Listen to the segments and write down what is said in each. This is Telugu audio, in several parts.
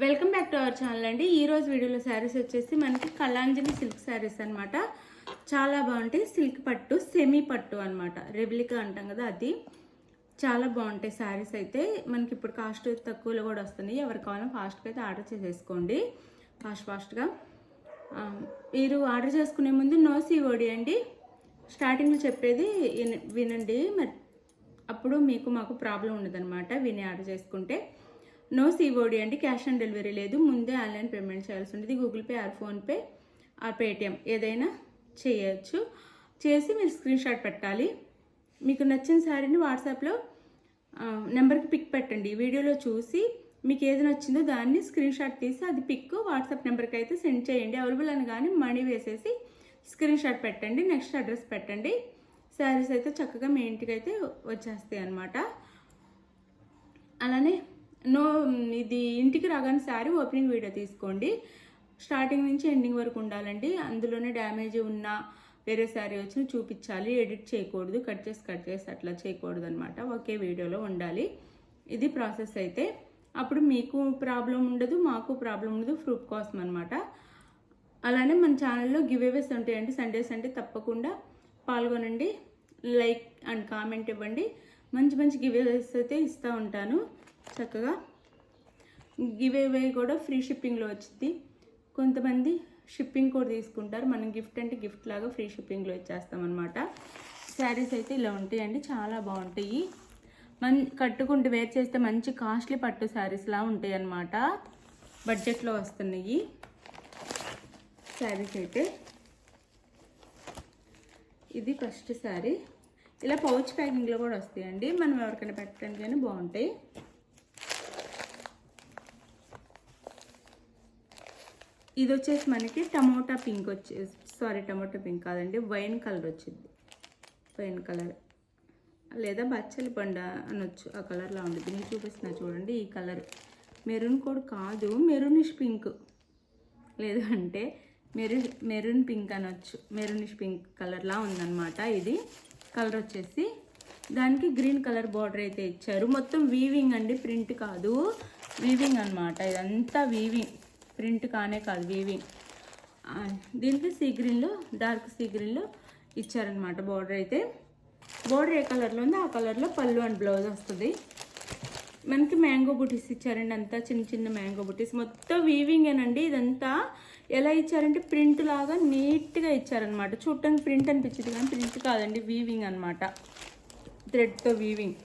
Welcome back to our channel అండి. ఈరోజు వీడియోలో శారీస్ వచ్చేసి మనకి కళాంజలి సిల్క్ శారీస్ అనమాట. చాలా బాగుంటాయి. సిల్క్ పట్టు, సెమీ పట్టు అనమాట. రెబ్లికా అంటాం కదా, అది చాలా బాగుంటాయి శారీస్. అయితే మనకి ఇప్పుడు కాస్ట్ తక్కువలో కూడా వస్తున్నాయి. ఎవరికి కావాలో ఫాస్ట్గా అయితే ఆర్డర్ చేసేసుకోండి. ఫాస్ట్గా మీరు ఆర్డర్ చేసుకునే ముందు నో సిఓడి అండి. స్టార్టింగ్లో చెప్పేది వినండి, మరి అప్పుడు మీకు మాకు ప్రాబ్లం ఉండదన్నమాట. విని ఆర్డర్ చేసుకుంటే నో సిఓడి అండి. క్యాష్ ఆన్ డెలివరీ లేదు. ముందే ఆన్లైన్ పేమెంట్ చేయాల్సి ఉంటుంది. Google pay are PhonePe are Paytm ఏదైనా చేయొచ్చు. చేసి మీరు స్క్రీన్ షాట్ పెట్టాలి. మీకు నచ్చిన శారీని వాట్సాప్లో నెంబర్కి పిక్ పెట్టండి. వీడియోలో చూసి మీకు ఏది నచ్చిందో దాన్ని స్క్రీన్ షాట్ తీసి అది పిక్ వాట్సాప్ నెంబర్కి అయితే సెండ్ చేయండి. అవైలబుల్ అని కానీ మనీ వేసేసి స్క్రీన్ షాట్ పెట్టండి. నెక్స్ట్ అడ్రస్ పెట్టండి. శారీస్ అయితే చక్కగా మీ ఇంటికి అయితే వచ్చేస్తాయి అన్నమాట. అలానే ఇది ఇంటికి రాగానే శారీ ఓపెనింగ్ వీడియో తీసుకోండి. స్టార్టింగ్ నుంచి ఎండింగ్ వరకు ఉండాలండి. అందులోనే డ్యామేజ్ ఉన్నా వేరే శారీ వచ్చి చూపించాలి. ఎడిట్ చేయకూడదు. కట్ చేసి అట్లా చేయకూడదు అనమాట. ఒకే వీడియోలో ఉండాలి. ఇది ప్రాసెస్ అయితే. అప్పుడు మీకు ప్రాబ్లం ఉండదు, మాకు ప్రాబ్లం ఉండదు. ప్రూఫ్ కోసం అనమాట. అలానే మన ఛానల్లో గివ్ అవేస్ ఉంటాయండి. సండేస్ అంటే తప్పకుండా పాల్గొనండి. లైక్ అండ్ కామెంట్ ఇవ్వండి. మంచి గివ్ అవేస్ అయితే ఇస్తూ ఉంటాను. చక్కగా గివ్ అవే కూడా ఫ్రీ షిప్పింగ్లో వచ్చింది. కొంతమంది షిప్పింగ్ కూడా తీసుకుంటారు. మనం గిఫ్ట్ అంటే గిఫ్ట్ లాగా ఫ్రీ షిప్పింగ్లో ఇచ్చేస్తామన్నమాట. శారీస్ అయితే ఇలా ఉంటాయండి. చాలా బాగుంటాయి. కట్టుకుంటూ వేర్ చేస్తే మంచి కాస్ట్లీ పట్టు శారీస్లా ఉంటాయి అన్నమాట. బడ్జెట్లో వస్తున్నాయి శారీస్ అయితే. ఇది ఫస్ట్ శారీ. ఇలా పౌచ్ ప్యాకింగ్లో కూడా వస్తాయండి. మనం ఎవరికైనా పెట్టడానికి కానీ బాగుంటాయి. ఇది వచ్చేసి మనకి టమోటా పింక్ టమోటా పింక్ కాదండి, వైన్ కలర్ వచ్చింది. వైన్ కలర్ లేదా బచ్చలి పండు అనొచ్చు. ఆ కలర్లో ఉండదు. నేను చూపిస్తున్నా చూడండి. ఈ కలర్ మెరూన్ కూడా కాదు, మెరూనిష్ పింక్ లేదు అంటే మెరూన్ పింక్ అనొచ్చు. మెరూనిష్ పింక్ కలర్లా ఉందన్నమాట. ఇది కలర్ వచ్చేసి దానికి గ్రీన్ కలర్ బార్డర్ అయితే ఇచ్చారు. మొత్తం వీవింగ్ అండి, ప్రింట్ కాదు, వీవింగ్ అనమాట. ఇదంతా వీవింగ్, ప్రింట్ కానే కాదు, వీవింగ్. దీనికి సీ గ్రీన్లో, డార్క్ సీ గ్రీన్లో ఇచ్చారనమాట బార్డర్ అయితే. బార్డర్ ఏ కలర్లో ఉందో ఆ కలర్లో పళ్ళు అండ్ బ్లౌజ్ వస్తుంది. మనకి మ్యాంగో బుటీస్ ఇచ్చారండి. అంతా చిన్న మ్యాంగో బుటీస్. మొత్తం వీవింగేనండి. ఇదంతా ఎలా ఇచ్చారంటే ప్రింట్ లాగా నీట్గా ఇచ్చారనమాట. చూడటానికి ప్రింట్ అనిపించింది కానీ ప్రింట్ కాదండి, వీవింగ్ అనమాట. థ్రెడ్తో వీవింగ్.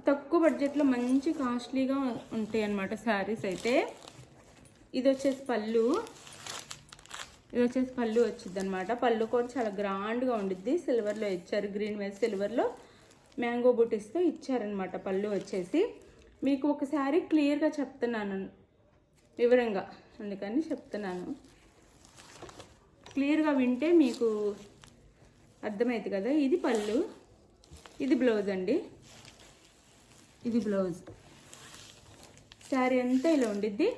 తక్కువ బడ్జెట్లో మంచి కాస్ట్లీగా ఉంటాయి అన్నమాట శారీస్ అయితే. ఇది వచ్చేసి పళ్ళు వచ్చింది అనమాట. పళ్ళు కూడా చాలా గ్రాండ్గా ఉండిద్ది. సిల్వర్లో ఇచ్చారు. గ్రీన్ మీద సిల్వర్లో మ్యాంగో బుటీస్తో ఇచ్చారనమాట. పళ్ళు వచ్చేసి మీకు ఒకసారి క్లియర్గా చెప్తున్నాను, వివరంగా, అందుకని చెప్తున్నాను. క్లియర్గా వింటే మీకు అర్థమవుతుంది కదా. ఇది పళ్ళు, ఇది బ్లౌజ్ అండి. ఇది బ్లౌజ్. శారీ అంతా ఇలా ఉండిద్ది.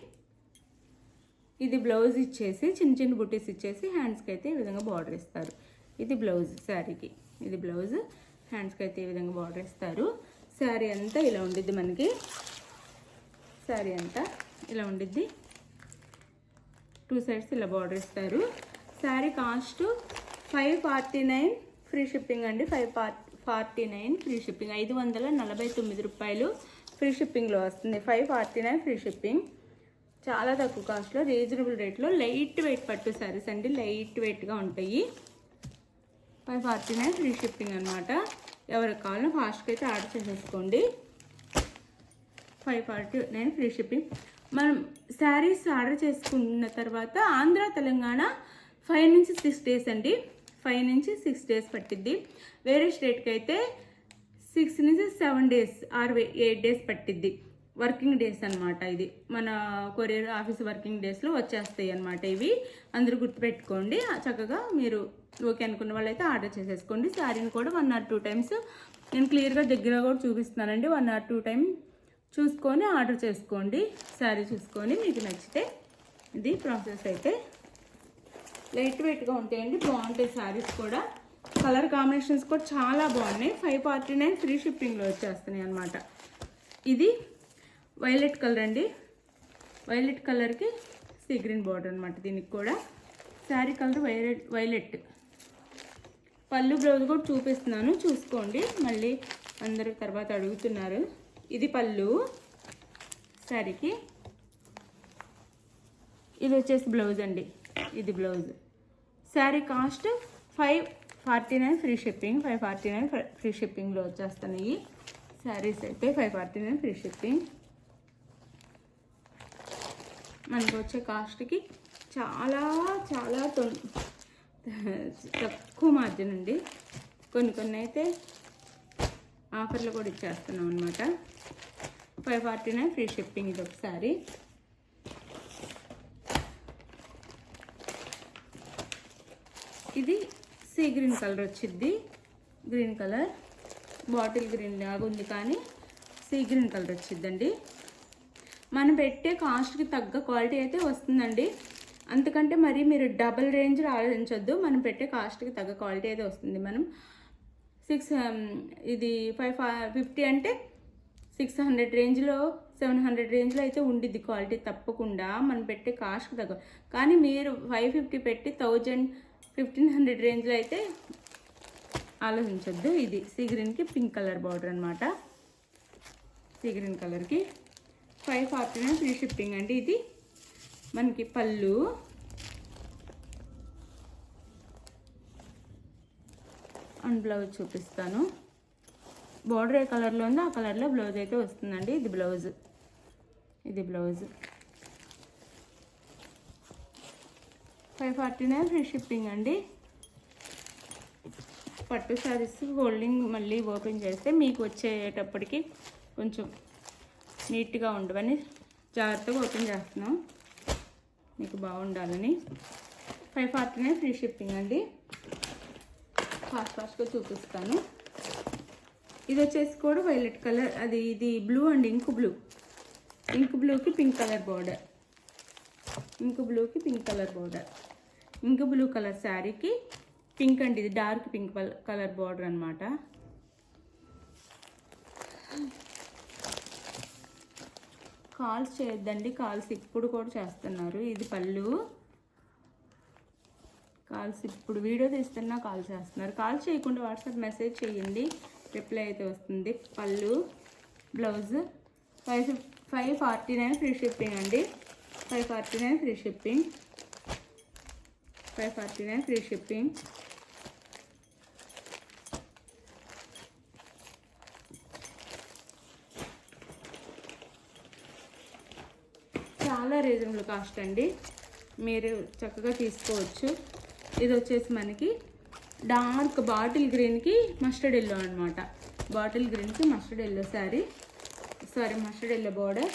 ఇది బ్లౌజ్ ఇచ్చేసి చిన్న బుటీస్ ఇచ్చేసి హ్యాండ్స్కి అయితే ఈ విధంగా బార్డర్ ఇస్తారు. ఇది బ్లౌజ్ శారీకి. ఇది బ్లౌజ్. హ్యాండ్స్కి అయితే ఈ విధంగా బార్డర్ ఇస్తారు. శారీ అంతా ఇలా ఉండిద్ది మనకి. శారీ అంతా ఇలా ఉండిద్ది. 2 సైడ్స్ ఇలా బార్డర్ ఇస్తారు. శారీ కాస్ట్ 549 ఫ్రీ షిప్పింగ్ అండి. 549 ఫ్రీ షిప్పింగ్. 549 రూపాయలు ఫ్రీ షిప్పింగ్లో వస్తుంది. 549 ఫ్రీ షిప్పింగ్. చాలా తక్కువ కాస్ట్లో, రీజనబుల్ రేట్లో లైట్ వెయిట్ పట్టు శారీస్ అండి. లైట్ వెయిట్గా ఉంటాయి. 549 ఫ్రీ షిప్పింగ్ అనమాట. ఎవరికి కావాలో ఫాస్ట్గా అయితే ఆర్డర్ చేసేసుకోండి. 549 ఫ్రీ షిప్పింగ్. మనం శారీస్ ఆర్డర్ చేసుకున్న తర్వాత ఆంధ్ర తెలంగాణ 5 నుంచి 6 డేస్ అండి. 5 నుంచి 6 డేస్ పట్టిద్ది. వేరే స్టేట్కి అయితే 6 నుంచి 7 డేస్ ఆర్ 8 డేస్ పట్టిద్ది. వర్కింగ్ డేస్ అనమాట. ఇది మన కొరియర్ ఆఫీస్ వర్కింగ్ డేస్లో వచ్చేస్తాయి అనమాట. ఇవి అందరూ గుర్తుపెట్టుకోండి. చక్కగా మీరు ఓకే అనుకున్న వాళ్ళైతే ఆర్డర్ చేసేసుకోండి. శారీని కూడా 1 or 2 టైమ్స్ నేను క్లియర్గా దగ్గర కూడా చూపిస్తున్నానండి. 1 or 2 టైం చూసుకొని ఆర్డర్ చేసుకోండి. శారీ చూసుకొని మీకు నచ్చితే. ఇది ప్రాసెస్ అయితే. లైట్ వెయిట్గా ఉంటాయండి. బాగుంటాయి శారీస్ కూడా. కలర్ కాంబినేషన్స్ కూడా చాలా బాగున్నాయి. 549 ఫ్రీ షిప్పింగ్లో వచ్చేస్తున్నాయి అనమాట. ఇది వైలెట్ కలర్ అండి. వైలెట్ కలర్కి సీ గ్రీన్ బార్డర్ అనమాట. దీనికి కూడా శారీ కలర్ వైలెట్. పళ్ళు బ్లౌజ్ కూడా చూపిస్తున్నాను, చూసుకోండి. మళ్ళీ అందరూ తర్వాత అడుగుతున్నారు. ఇది పళ్ళు శారీకి. ఇది వచ్చేసి బ్లౌజ్ అండి. ఇది blouse. Saree cost 549 free shipping. 549 free షిప్పింగ్లో వచ్చేస్తున్నాయి శారీస్ అయితే. 549 ఫ్రీ షిప్పింగ్. మనకు వచ్చే కాస్ట్కి చాలా చాలా తక్కువ మార్జిన్ అండి. కొన్ని అయితే ఆఫర్లు కూడా ఇచ్చేస్తున్నాం అనమాట. 549 ఫ్రీ షిప్పింగ్. ఇది ఒకసారి. ఇది సీ గ్రీన్ కలర్ వచ్చింది. గ్రీన్ కలర్ బాటిల్ గ్రీన్ లాగా ఉంది కానీ సీ గ్రీన్ కలర్ వచ్చిందండి. మనం పెట్టే కాస్ట్కి తగ్గ క్వాలిటీ అయితే వస్తుందండి. అంతకంటే మరి మీరు డబల్ రేంజ్లో ఆలోచించొద్దు. మనం పెట్టే కాస్ట్కి తగ్గ క్వాలిటీ అయితే వస్తుంది. మనం ఇది 550 అంటే 600 రేంజ్లో 700 రేంజ్లో అయితే ఉండిద్ది క్వాలిటీ తప్పకుండా మనం పెట్టే కాస్ట్కి తగ్గ. కానీ మీరు 550 పెట్టి 1500 రేంజ్లో అయితే ఆలోచించొద్దు. ఇది సీ గ్రీన్కి పింక్ కలర్ బార్డర్ అనమాట. సీ గ్రీన్ కలర్కి 549 ఫ్రీ షిప్పింగ్ అండి. ఇది మనకి పళ్ళు. అండ్ బ్లౌజ్ చూపిస్తాను. బార్డర్ ఏ కలర్లో ఉందో ఆ కలర్లో బ్లౌజ్ అయితే వస్తుందండి. ఇది బ్లౌజ్. ఇది బ్లౌజ్. 549 ఫ్రీ షిప్పింగ్ అండి. పట్టు శారీస్ హోల్డింగ్ మళ్ళీ ఓపెన్ చేస్తే మీకు వచ్చేటప్పటికి కొంచెం నీట్గా ఉండవని జాగ్రత్తగా ఓపెన్ చేస్తున్నాం, మీకు బాగుండాలని. 549 ఫ్రీ షిప్పింగ్ అండి. ఫాస్ట్గా చూపిస్తాను. ఇది వచ్చేసి కూడా వైలెట్ కలర్. ఇది బ్లూ అండి, ఇంక్ బ్లూ. ఇంక్ బ్లూకి పింక్ కలర్ బార్డర్. ఇంక్ బ్లూకి pink colour border. Ink blue colour శారీకి పింక్ అండి. ఇది డార్క్ పింక్ కలర్ బార్డర్ అనమాట. కాల్స్ చేయొద్దండి, కాల్స్ ఇప్పుడు కూడా చేస్తున్నారు. ఇది పళ్ళు. కాల్స్ ఇప్పుడు వీడియో తీస్తున్నా కాల్ చేస్తున్నారు. కాల్ చేయకుండా వాట్సాప్ మెసేజ్ చేయండి, రిప్లై అయితే వస్తుంది. పళ్ళు. బ్లౌజ్. 549 ఫ్రీ షిప్పింగ్ అండి. 549 ఫ్రీ షిప్పింగ్. 549 free shipping. చాలా రీజనబుల్ కాస్ట్ అండి, మీరు చక్కగా తీసుకోవచ్చు. ఇది వచ్చేసి మనకి డార్క్ బాటిల్ గ్రీన్కి మస్టర్డ్ ఎల్లో అనమాట. బాటిల్ గ్రీన్కి mustard yellow sari, mustard yellow border.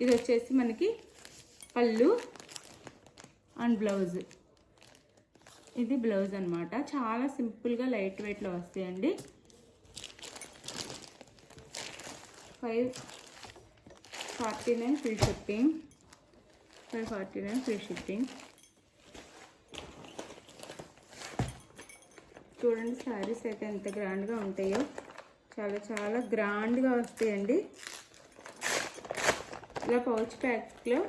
ఇది వచ్చేసి మనకి పళ్ళు అండ్ బ్లౌజ్. ఇది బ్లౌజ్ అనమాట. చాలా సింపుల్గా లైట్ వెయిట్లో వస్తాయండి. 549 ఫ్రీ షిప్పింగ్. 549 free shipping. చూడండి శారీస్ అయితే ఎంత గ్రాండ్గా ఉంటాయో, చాలా చాలా గ్రాండ్గా వస్తాయండి. ఇలా పౌచ్ ప్యాక్లో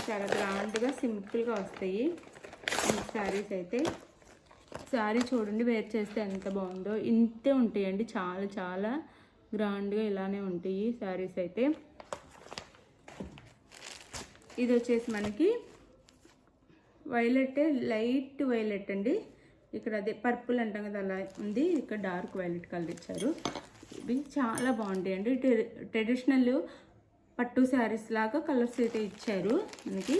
చాలా గ్రాండ్గా సింపుల్గా వస్తాయి శారీస్ అయితే. శారీ చూడండి వేర్ చేస్తే ఎంత బాగుందో. ఇంతే ఉంటాయండి, చాలా చాలా గ్రాండ్గా ఇలానే ఉంటాయి శారీస్ అయితే. ఇది వచ్చేసి మనకి వైలెట్, లైట్ వైలెట్ అండి. ఇక్కడ అదే పర్పుల్ అంటాం కదా అలా ఉంది. ఇక్కడ డార్క్ వైలెట్ కలర్ ఇచ్చారు. ఇవి చాలా బాగుంటాయండి. ట్రెడిషనల్ పట్టు శారీస్ లాగా కలర్స్ అయితే ఇచ్చారు మనకి,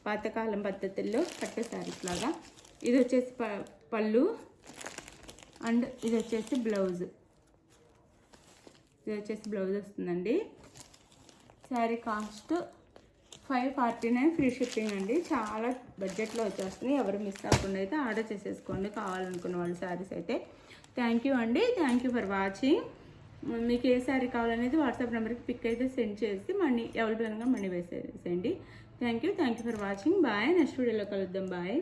పాతకాలం పద్ధతుల్లో పట్టు శారీస్ లాగా. ఇది వచ్చేసి పళ్ళు అండ్ ఇది వచ్చేసి బ్లౌజ్. ఇది వచ్చేసి బ్లౌజ్ వస్తుందండి. శారీ కాస్ట్ 549 ఫ్రీ షిప్పింగ్ అండి. చాలా బడ్జెట్లో వచ్చేస్తుంది. ఎవరు మిస్ అవ్వకుండా అయితే ఆర్డర్ చేసేసుకోండి కావాలనుకున్న వాళ్ళు శారీస్ అయితే. థ్యాంక్ యూ అండి, థ్యాంక్ యూ ఫర్ వాచింగ్. మీకు ఏ శారీ కావాలనేది వాట్సాప్ నెంబర్కి పిక్ అయితే సెండ్ చేసి మనీ అవైలబుల్గా మనీ వేసేసేయండి. Thank you for watching. Bye. నెక్స్ట్ వీడియోలో కలుద్దాం. బాయ్.